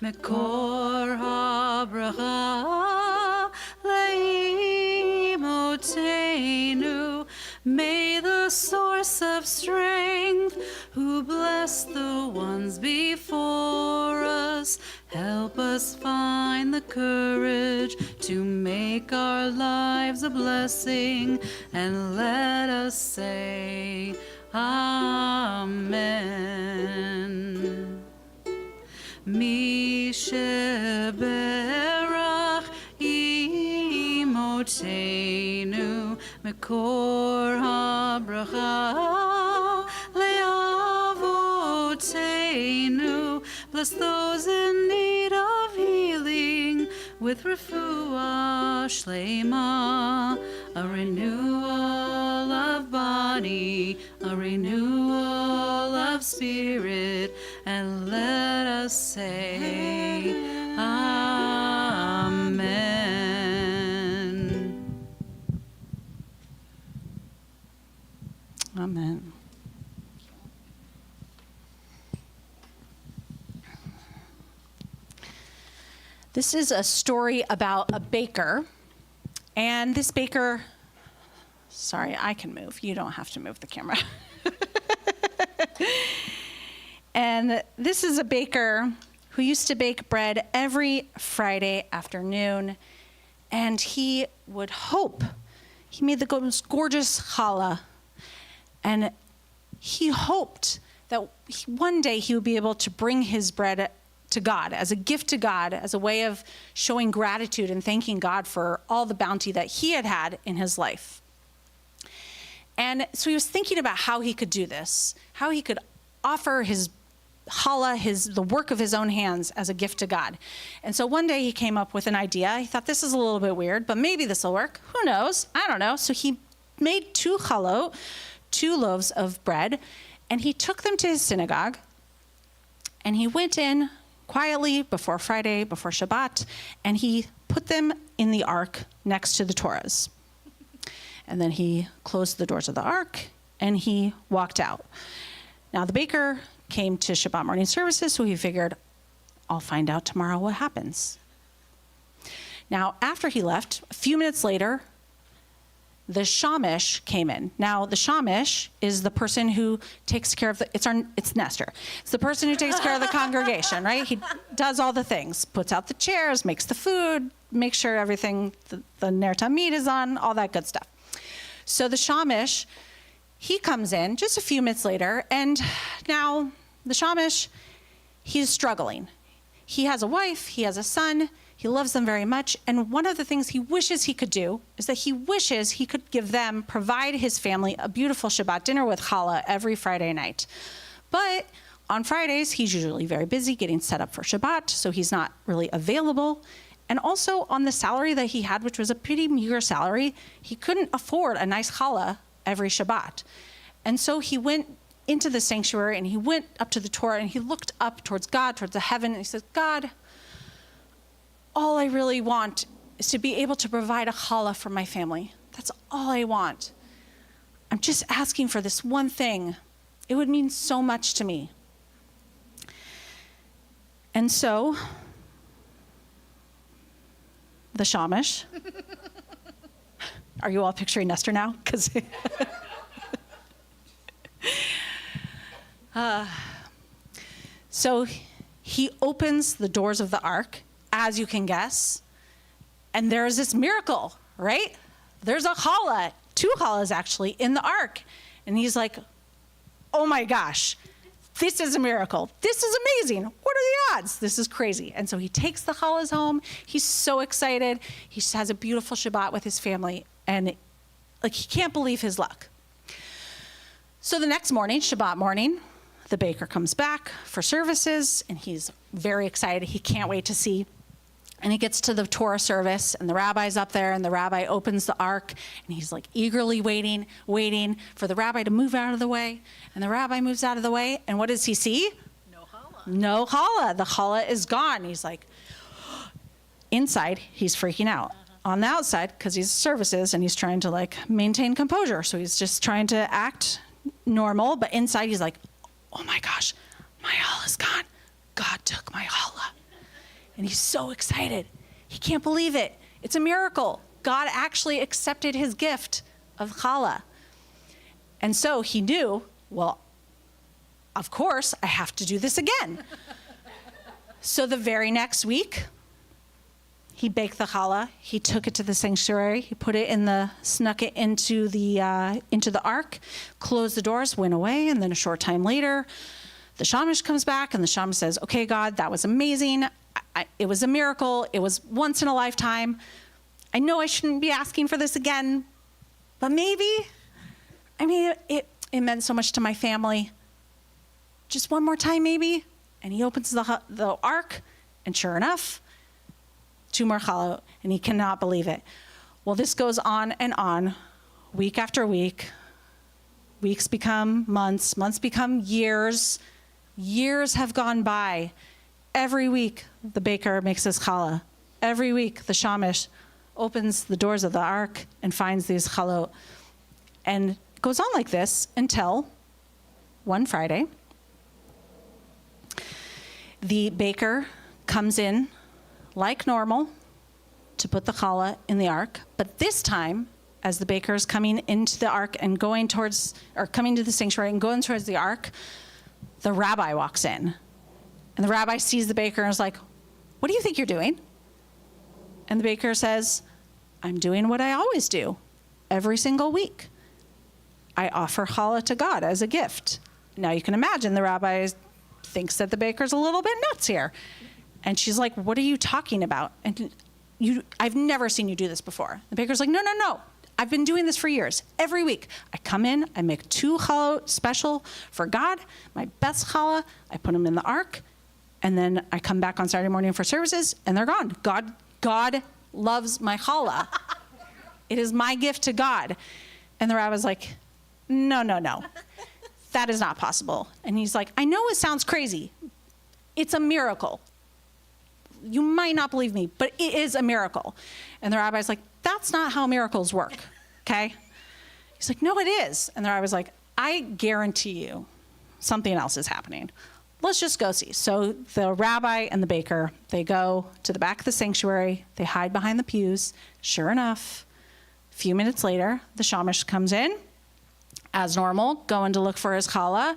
Mekor HaBracha Leimotenu. May the source of strength, who bless the ones before us, help us find the courage to make our lives a blessing, and let us say Amen. Misheberach Imotenu Mekor HaBracha Leavotenu. Bless those in need of healing with refuah shlema, a renewal of body body, a renewal of spirit, and let us say, Amen. Amen. This is a story about a baker. And this baker, sorry, I can move. You don't have to move the camera. And this is a baker who used to bake bread every Friday afternoon. And he would hope, he made the most gorgeous challah. And he hoped that one day he would be able to bring his bread to God, as a gift to God, as a way of showing gratitude and thanking God for all the bounty that he had had in his life. And so he was thinking about how he could do this, how he could offer his challah, the work of his own hands, as a gift to God. And so one day he came up with an idea. He thought, this is a little bit weird, but maybe this will work. Who knows? I don't know. So he made 2 loaves of bread, and he took them to his synagogue, and he went in quietly before Friday, before Shabbat, and he put them in the ark next to the Torahs. And then he closed the doors of the ark, and he walked out. Now the baker came to Shabbat morning services, so he figured, I'll find out tomorrow what happens. Now, after he left, a few minutes later, the shamish came in. Now, the shamish is the person who takes care of it's Nestor. It's the person who takes care of the congregation, right? He does all the things, puts out the chairs, makes the food, makes sure everything, the ner tamid is on, all that good stuff. So the shamish, he comes in just a few minutes later, and now the shamish, he's struggling. He has a wife, he has a son, he loves them very much, and one of the things he wishes he could do is that he wishes he could provide his family a beautiful Shabbat dinner with challah every Friday night. But on Fridays, he's usually very busy getting set up for Shabbat, so he's not really available. And also on the salary that he had, which was a pretty meager salary, he couldn't afford a nice challah every Shabbat. And so he went into the sanctuary, and he went up to the Torah, and he looked up towards God, towards the heaven, and he said, God, all I really want is to be able to provide a challah for my family. That's all I want. I'm just asking for this one thing. It would mean so much to me. And so, the shamish, are you all picturing Nestor now? Because so he opens the doors of the ark, as you can guess, and there's this miracle, right? There's a challah, 2 challahs actually, in the ark. And he's like, oh my gosh, this is a miracle. This is amazing. What are the odds? This is crazy. And so he takes the challahs home. He's so excited. He just has a beautiful Shabbat with his family, and he can't believe his luck. So the next morning, Shabbat morning, the baker comes back for services, and he's very excited. He can't wait to see. And he gets to the Torah service, and the rabbi's up there, and the rabbi opens the ark, and he's eagerly waiting for the rabbi to move out of the way. And the rabbi moves out of the way, and what does he see? No challah. No challah. The challah is gone. He's inside, he's freaking out. On the outside, because he's services, and he's trying to maintain composure. So he's just trying to act normal, but inside he's like, oh my gosh, my challah's gone. God took my challah. And he's so excited. He can't believe it. It's a miracle. God actually accepted his gift of challah. And so he knew, well, of course, I have to do this again. So the very next week, he baked the challah. He took it to the sanctuary. He snuck it into the ark, closed the doors, went away, and then a short time later, the shamish comes back, and the shamish says, okay, God, that was amazing. It was a miracle. It was once in a lifetime. I know I shouldn't be asking for this again, but maybe, it meant so much to my family. Just one more time, maybe. And he opens the ark, and sure enough, 2 more challah, and he cannot believe it. Well, this goes on and on, week after week, Weeks become months, months become years. Years have gone by. Every week, the baker makes his challah. Every week, the shamish opens the doors of the ark and finds these chalot. And it goes on like this until one Friday, the baker comes in like normal to put the challah in the ark. But this time, as the baker is coming into the ark and coming to the sanctuary and going towards the ark, the rabbi walks in. And the rabbi sees the baker and is like, "What do you think you're doing?" And the baker says, "I'm doing what I always do every single week. I offer challah to God as a gift." Now you can imagine the rabbi thinks that the baker's a little bit nuts here. And she's like, "What are you talking about? And I've never seen you do this before." The baker's like, No. I've been doing this for years. Every week, I come in, I make 2 challah special for God, my best challah, I put them in the ark, and then I come back on Saturday morning for services, and they're gone. God loves my challah. It is my gift to God. And the rabbi's like, no. That is not possible. And he's like, "I know it sounds crazy. It's a miracle. You might not believe me, but it is a miracle." And the rabbi's like, "That's not how miracles work, okay?" He's like, "No, it is." And the rabbi's like, "I guarantee you something else is happening. Let's just go see." So the rabbi and the baker, they go to the back of the sanctuary. They hide behind the pews. Sure enough, a few minutes later, the shamish comes in, as normal, going to look for his challah.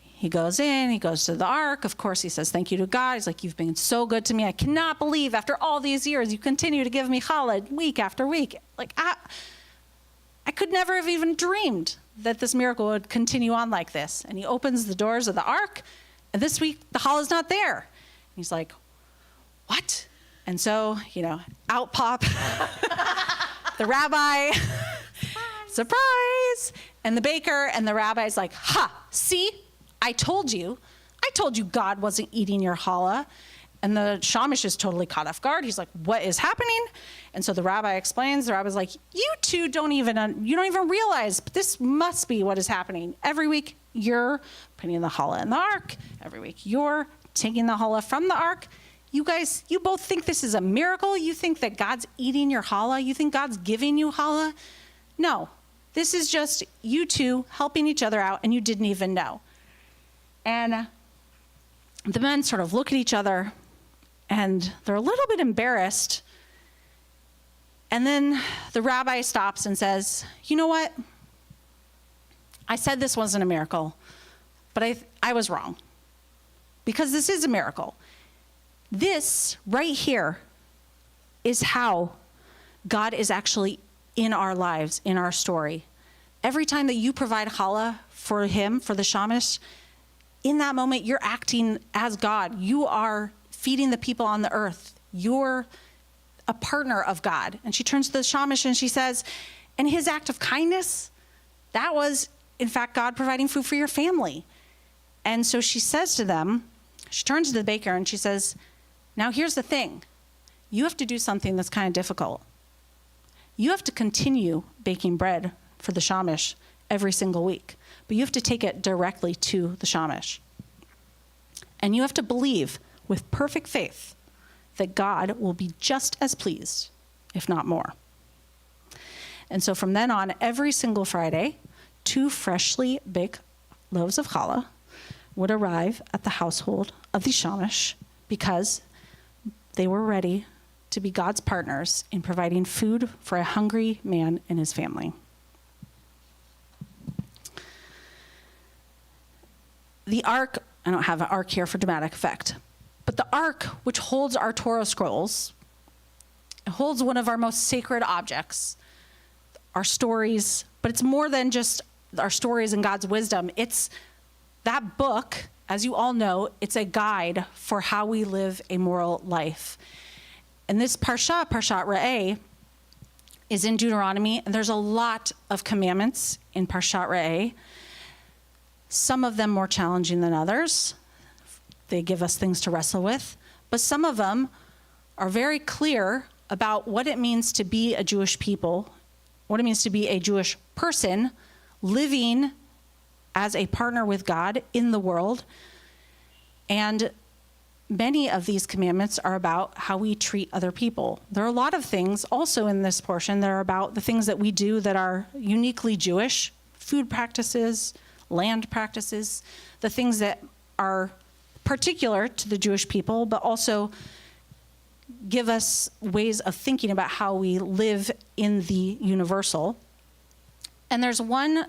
He goes in, he goes to the ark. Of course, he says, "Thank you to God." He's like, "You've been so good to me. I cannot believe after all these years, you continue to give me challah week after week." Like, I could never have even dreamed that this miracle would continue on like this. And he opens the doors of the ark, and this week, the challah's not there. And he's like, "What?" And so, out pop the rabbi, surprise, and the baker, and the rabbi's like, "Ha, see? I told you God wasn't eating your challah." And the shamish is totally caught off guard. He's like, "What is happening?" And so the rabbi explains. The rabbi's like, "You two don't even realize, but this must be what is happening. Every week you're putting the challah in the ark. Every week you're taking the challah from the ark. You guys, you both think this is a miracle. You think that God's eating your challah. You think God's giving you challah. No, this is just you two helping each other out, and you didn't even know." And the men sort of look at each other, and they're a little bit embarrassed. And then the rabbi stops and says, "You know what? I said this wasn't a miracle, but I was wrong. Because this is a miracle. This right here is how God is actually in our lives, in our story. Every time that you provide challah for him, for the shamish, in that moment, you're acting as God. You are feeding the people on the earth. You're a partner of God." And she turns to the shamish and she says, "And his act of kindness, that was, in fact, God providing food for your family." And so she says to them, she turns to the baker and she says, "Now here's the thing. You have to do something that's kind of difficult. You have to continue baking bread for the shamish every single week, but you have to take it directly to the shamish. And you have to believe with perfect faith that God will be just as pleased, if not more." And so from then on, every single Friday, 2 freshly baked loaves of challah would arrive at the household of the shamish because they were ready to be God's partners in providing food for a hungry man and his family. The ark, I don't have an ark here for dramatic effect, but the ark, which holds our Torah scrolls, it holds one of our most sacred objects, our stories, but it's more than just our stories and God's wisdom. It's that book, as you all know, it's a guide for how we live a moral life. And this Parshat Re'eh, is in Deuteronomy, and there's a lot of commandments in Parshat Re'eh. Some of them more challenging than others. They give us things to wrestle with. But some of them are very clear about what it means to be a Jewish people, what it means to be a Jewish person living as a partner with God in the world. And many of these commandments are about how we treat other people. There are a lot of things also in this portion that are about the things that we do that are uniquely Jewish, food practices, land practices, the things that are particular to the Jewish people, but also give us ways of thinking about how we live in the universal. And there's one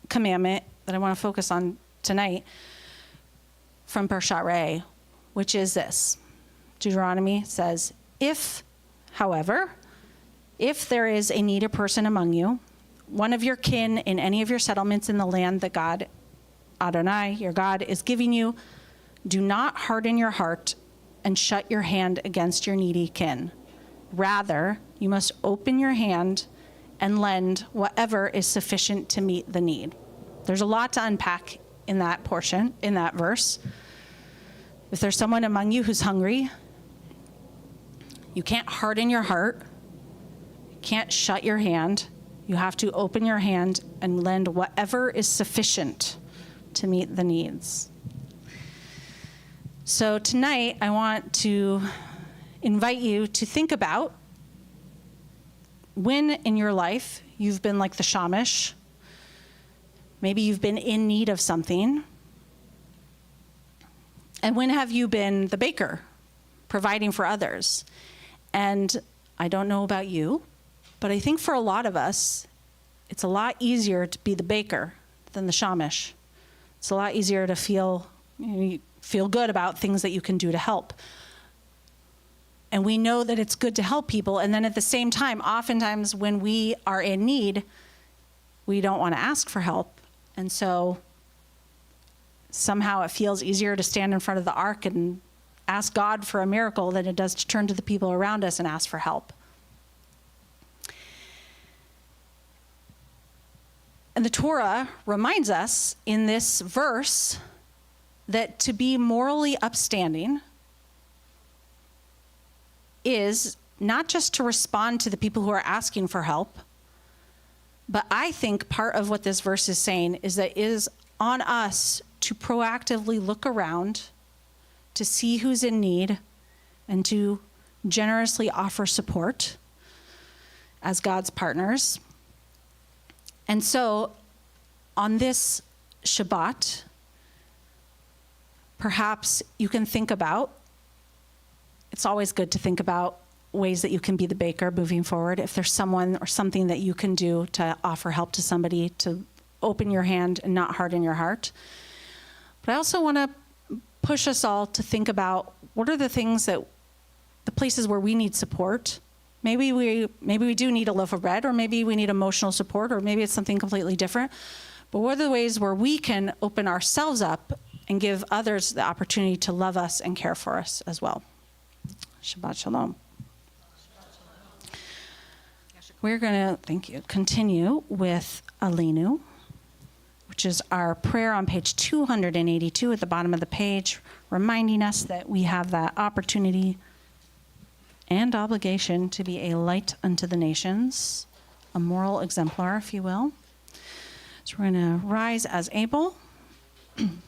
commandment that I want to focus on tonight from Parshat Re'eh, which is this. Deuteronomy says, however, if there is a needy person among you, one of your kin in any of your settlements in the land that God, Adonai, your God, is giving you, do not harden your heart and shut your hand against your needy kin. Rather, you must open your hand and lend whatever is sufficient to meet the need. There's a lot to unpack in that portion, in that verse. If there's someone among you who's hungry, you can't harden your heart, you can't shut your hand. You have to open your hand and lend whatever is sufficient to meet the needs. So tonight, I want to invite you to think about when in your life you've been like the Shamish. Maybe you've been in need of something. And when have you been the baker, providing for others? And I don't know about you, but I think for a lot of us, it's a lot easier to be the baker than the Shamish. It's a lot easier to feel good about things that you can do to help. And we know that it's good to help people. And then at the same time, oftentimes when we are in need, we don't want to ask for help. And so somehow it feels easier to stand in front of the ark and ask God for a miracle than it does to turn to the people around us and ask for help. And the Torah reminds us in this verse that to be morally upstanding is not just to respond to the people who are asking for help, but I think part of what this verse is saying is that it is on us to proactively look around, to see who's in need, and to generously offer support as God's partners. And so on this Shabbat, perhaps you can think about, it's always good to think about ways that you can be the baker moving forward. If there's someone or something that you can do to offer help to somebody, to open your hand and not harden your heart. But I also want to push us all to think about what are the things that, the places where we need support. Maybe we do need a loaf of bread, or maybe we need emotional support, or maybe it's something completely different. But what are the ways where we can open ourselves up and give others the opportunity to love us and care for us as well? Shabbat Shalom. We're going to, continue with Aleinu, which is our prayer on page 282 at the bottom of the page, reminding us that we have that opportunity and obligation to be a light unto the nations, a moral exemplar, if you will. So we're going to rise as able. Don't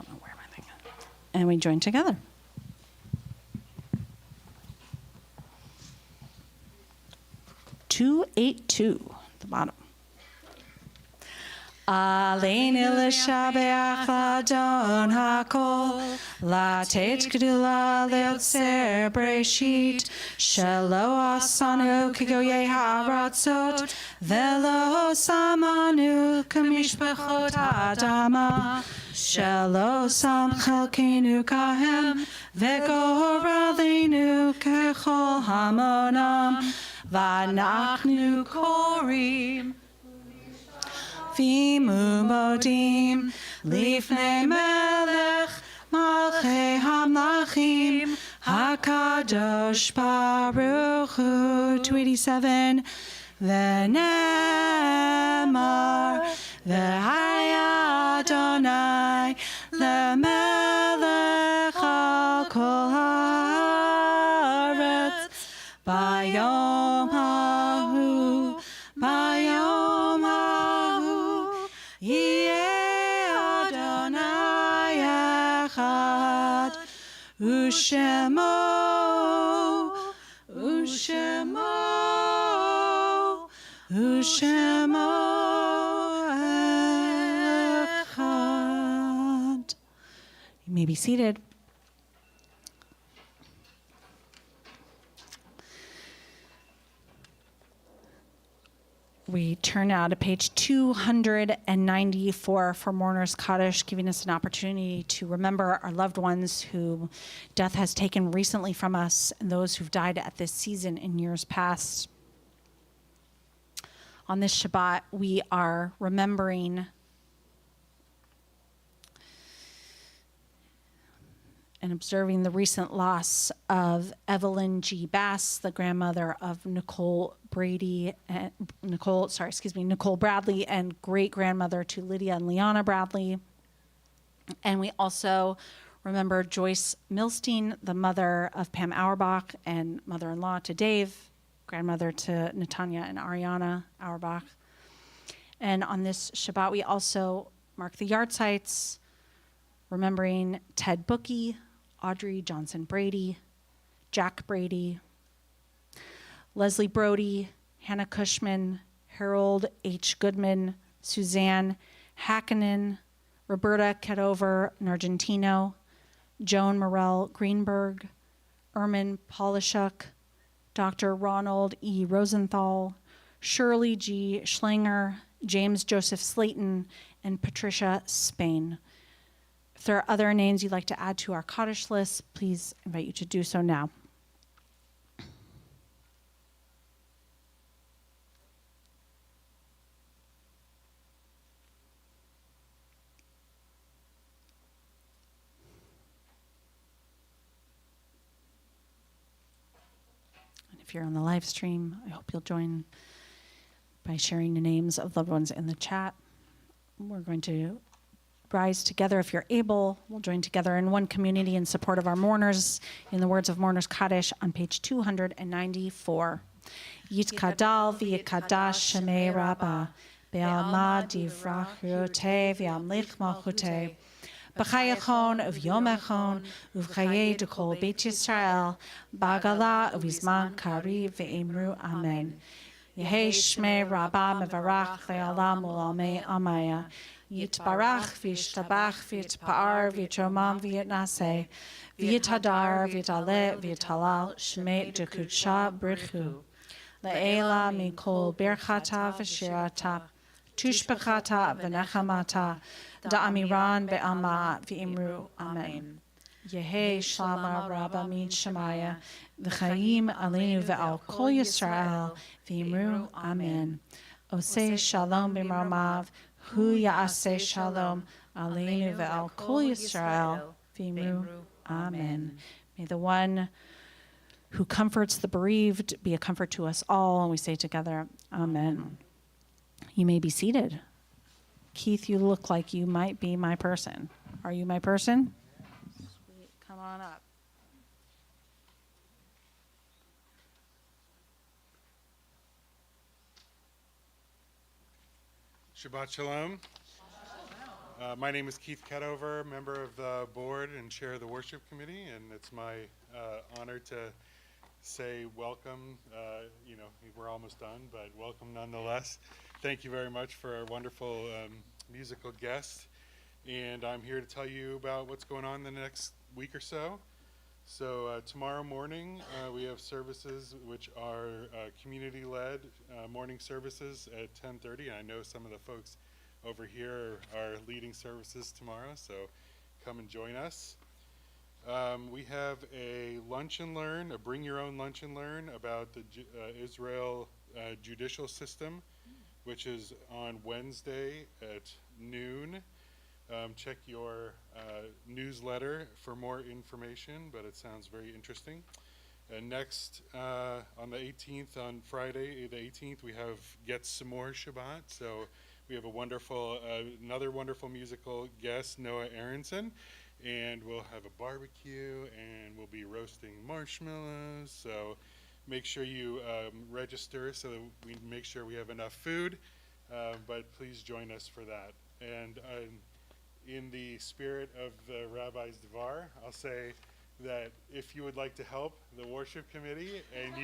know where my thing is. And we join together. (282) the bottom. Aleinu l'shabeach l'Adon hakol, latet gedula leotzer breshit, shelo asanu kigoyei haratzot, velo samanu kamishpachot adama, shelo sam chelkenu kahem, vegoralenu kechol hamonam, vanachnu korim. Vimu modim, lifnei melech, malchei hamlachim, hakadosh baruch hu. 287. V'nemar, v'haya Adonai, lemelech al kol haaretz, bayom hahu, bayom hahu. Ushemo, Ushemo, Ushemo Echad. You may be seated. We turn now to page 294 for Mourner's Kaddish, giving us an opportunity to remember our loved ones who death has taken recently from us and those who've died at this season in years past. On this Shabbat, we are remembering and observing the recent loss of Evelyn G. Bass, the grandmother of Nicole Bradley, and great-grandmother to Lydia and Liana Bradley. And we also remember Joyce Milstein, the mother of Pam Auerbach and mother-in-law to Dave, grandmother to Natanya and Ariana Auerbach. And on this Shabbat, we also mark the yahrzeits, remembering Ted Bookie, Audrey Johnson Brady, Jack Brady, Leslie Brody, Hannah Cushman, Harold H. Goodman, Suzanne Hakkinen, Roberta Kedover Nargentino, Joan Morell Greenberg, Ermin Polishuk, Dr. Ronald E. Rosenthal, Shirley G. Schlanger, James Joseph Slayton, and Patricia Spain. If there are other names you'd like to add to our Kaddish list, please invite you to do so now. And if you're on the live stream, I hope you'll join by sharing the names of loved ones in the chat. We're going to rise together if you're able. We'll join together in one community in support of our mourners in the words of Mourner's Kaddish on page 294. Yitkadal v'yikadash shemei Rabbah be'alma divrach rotei v'yamlich malchutei b'chayachon uv'yom echon uv'chayei dekol Beit Yisrael b'agala uv'izman kari ve'emru amen. Yehei shmei Rabbah mevarach ve'alam u'almei amaya Yitbarach v'yishtabach v'yitpa'ar v'yitromam v'yitnaseh v'yitadar v'yitale v'yitalal shmei dekudsha brichu le'ela mikol birchata v'shirata tushbechata v'nechamata da'amiran be'ama v'imru amen. Yehei shlama rabba min shemaya v'chayim alinu ve'al kol Yisrael v'imru amen. Oseh shalom b'marmav Hu ya'aseh shalom aleinu ve'al kol Yisrael v'imru amen. May the one who comforts the bereaved be a comfort to us all, and we say together, amen. You may be seated. Keith, you look like you might be my person. Are you my person? Sweet. Come on up. Shabbat Shalom. My name is Keith Kedover, member of the board and chair of the worship committee, and it's my honor to say welcome. We're almost done, but welcome nonetheless. Thank you very much for our wonderful musical guest, and I'm here to tell you about what's going on the next week or so. So tomorrow morning we have services which are community-led morning services at 10:30. I know some of the folks over here are leading services tomorrow, so come and join us. We have a lunch and learn, a bring your own lunch and learn about the Israel judicial system, which is on Wednesday at noon. Check your newsletter for more information, but it sounds very interesting. Next, on the 18th, on Friday the 18th, we have Get Some More Shabbat. So we have another wonderful musical guest, Noah Aronson, and we'll have a barbecue, and we'll be roasting marshmallows. So make sure you register so that we make sure we have enough food, but please join us for that. And in the spirit of the Rabbi's Devar, I'll say that if you would like to help the worship committee and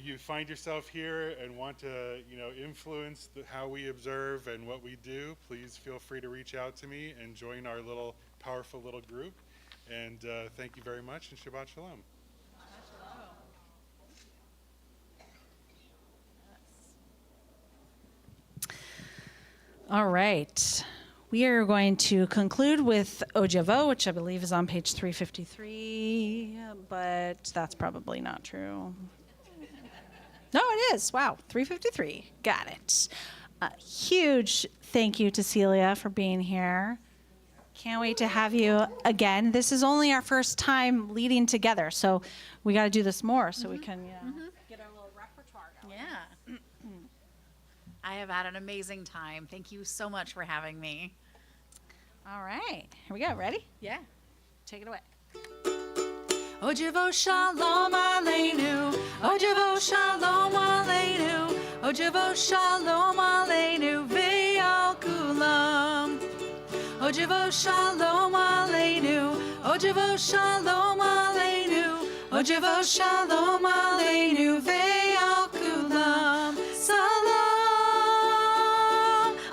you find yourself here and want to, influence how we observe and what we do, please feel free to reach out to me and join our little powerful little group. And thank you very much, and Shabbat Shalom. All right. We are going to conclude with Ojavo, which I believe is on page 353, but that's probably not true. No, it is. Wow, 353. Got it. Huge thank you to Celia for being here. Can't wait to have you again. This is only our first time leading together, so we got to do this more so we can get our little repertoire going. Yeah. I have had an amazing time. Thank you so much for having me. All right. Here we go. Ready? Yeah. Take it away. Ojavo shalom aleinu, Ojavo shalom aleinu, Ojavo shalom aleinu, ve'al kulam. Ojavo shalom aleinu, Ojavo shalom aleinu, Ojavo shalom aleinu, ve'al kulam. Salam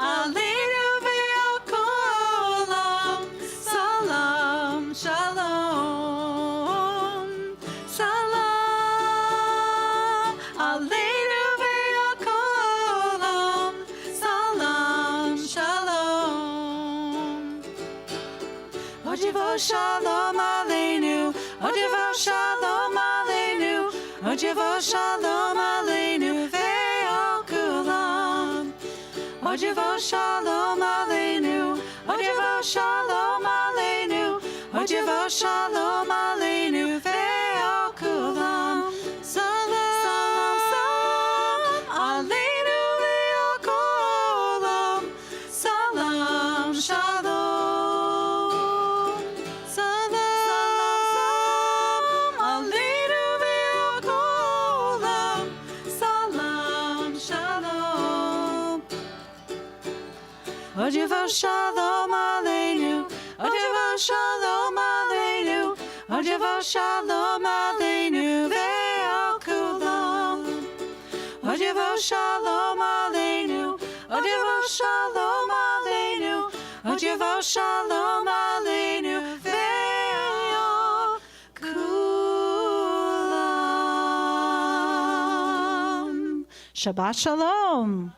aleinu ve'al kulam. Salam shalom. Salam aleinu ve'al kulam. Salam shalom. Ojavo shalom aleinu, Ojavo shalom aleinu, Ojavo shalom aleinu ve'al kulam. Ojavo shalom aleinu, Ojavo shalom aleinu, Ojavo shalom aleinu ve'al kulam. Salam, salam aleinu ve'al kulam. Salam shalom. Salam aleinu ve'al kulam. Salam shalom. Ojavo shalom aleinu, Ojavo shalom aleinu, Ojavo shalom aleinu ve'al kulam. Ojavo shalom aleinu, Ojavo shalom aleinu, Ojavo shalom aleinu ve'al kulam. Shabbat shalom.